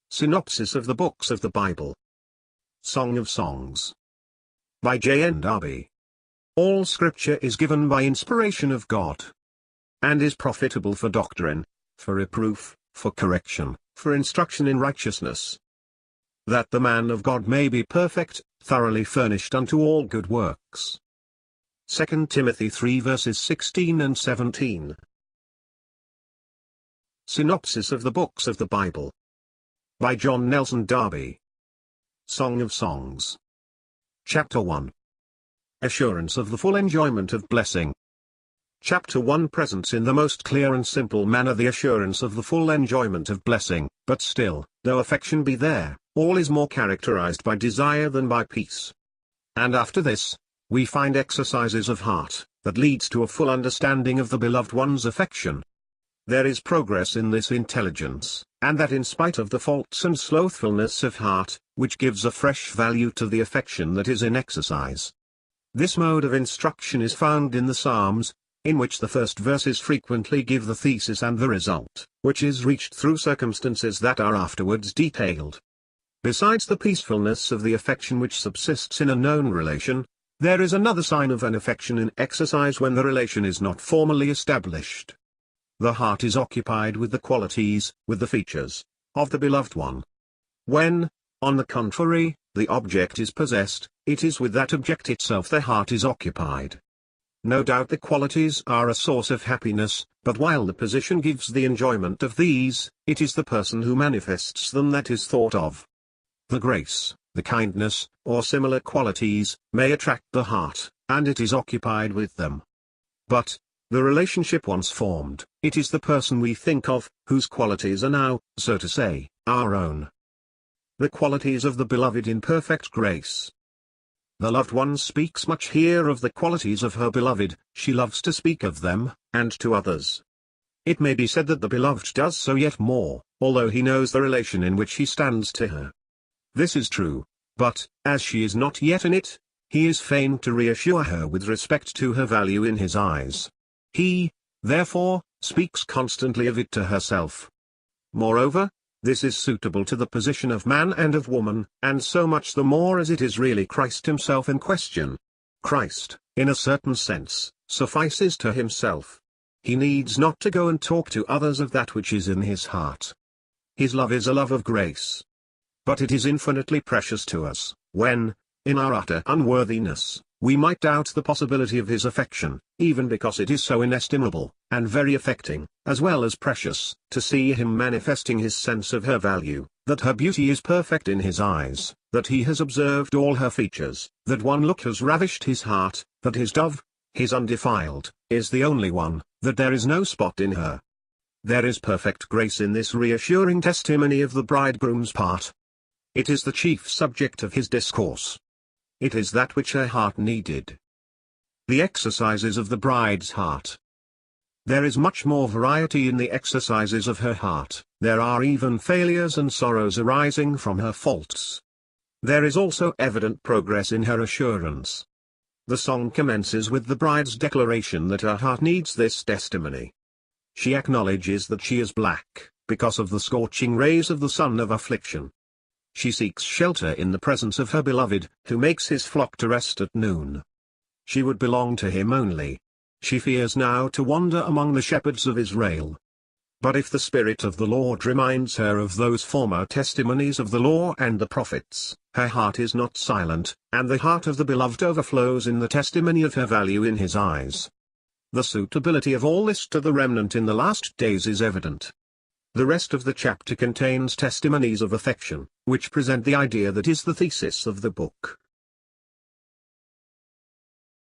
Synopsis of the Books of the Bible. Song of Songs. By JND Darby. All Scripture is given by inspiration of God, and is profitable for doctrine, for reproof, for correction, for instruction in righteousness, that the man of God may be perfect, thoroughly furnished unto all good works. 2 Timothy 3 verses 16 and 17. Synopsis of the Books of the Bible. By John Nelson Darby. Song of Songs. Chapter 1. Assurance of the full enjoyment of blessing. Chapter 1 presents in the most clear and simple manner the assurance of the full enjoyment of blessing, but still, though affection be there, all is more characterized by desire than by peace. And after this, we find exercises of heart, that leads to a full understanding of the beloved one's affection. There is progress in this intelligence, and that in spite of the faults and slothfulness of heart, which gives a fresh value to the affection that is in exercise. This mode of instruction is found in the Psalms, in which the first verses frequently give the thesis and the result, which is reached through circumstances that are afterwards detailed. Besides the peacefulness of the affection which subsists in a known relation, there is another sign of an affection in exercise when the relation is not formally established. The heart is occupied with the qualities, with the features, of the beloved one. When, on the contrary, the object is possessed, it is with that object itself the heart is occupied. No doubt the qualities are a source of happiness, but while the position gives the enjoyment of these, it is the person who manifests them that is thought of. The grace, the kindness, or similar qualities, may attract the heart, and it is occupied with them. But, the relationship once formed, it is the person we think of, whose qualities are now, so to say, our own. The qualities of the beloved in perfect grace. The loved one speaks much here of the qualities of her beloved, she loves to speak of them, and to others. It may be said that the beloved does so yet more, although he knows the relation in which he stands to her. This is true, but, as she is not yet in it, he is fain to reassure her with respect to her value in his eyes. He, therefore, speaks constantly of it to herself. Moreover, this is suitable to the position of man and of woman, and so much the more as it is really Christ himself in question. Christ, in a certain sense, suffices to himself. He needs not to go and talk to others of that which is in his heart. His love is a love of grace. But it is infinitely precious to us, when, in our utter unworthiness, we might doubt the possibility of his affection, even because it is so inestimable, and very affecting, as well as precious, to see him manifesting his sense of her value, that her beauty is perfect in his eyes, that he has observed all her features, that one look has ravished his heart, that his dove, his undefiled, is the only one, that there is no spot in her. There is perfect grace in this reassuring testimony of the bridegroom's part. It is the chief subject of his discourse. It is that which her heart needed. The exercises of the bride's heart. There is much more variety in the exercises of her heart, there are even failures and sorrows arising from her faults. There is also evident progress in her assurance. The song commences with the bride's declaration that her heart needs this testimony. She acknowledges that she is black, because of the scorching rays of the sun of affliction. She seeks shelter in the presence of her beloved, who makes his flock to rest at noon. She would belong to him only. She fears now to wander among the shepherds of Israel. But if the Spirit of the Lord reminds her of those former testimonies of the law and the prophets, her heart is not silent, and the heart of the beloved overflows in the testimony of her value in his eyes. The suitability of all this to the remnant in the last days is evident. The rest of the chapter contains testimonies of affection, which present the idea that is the thesis of the book.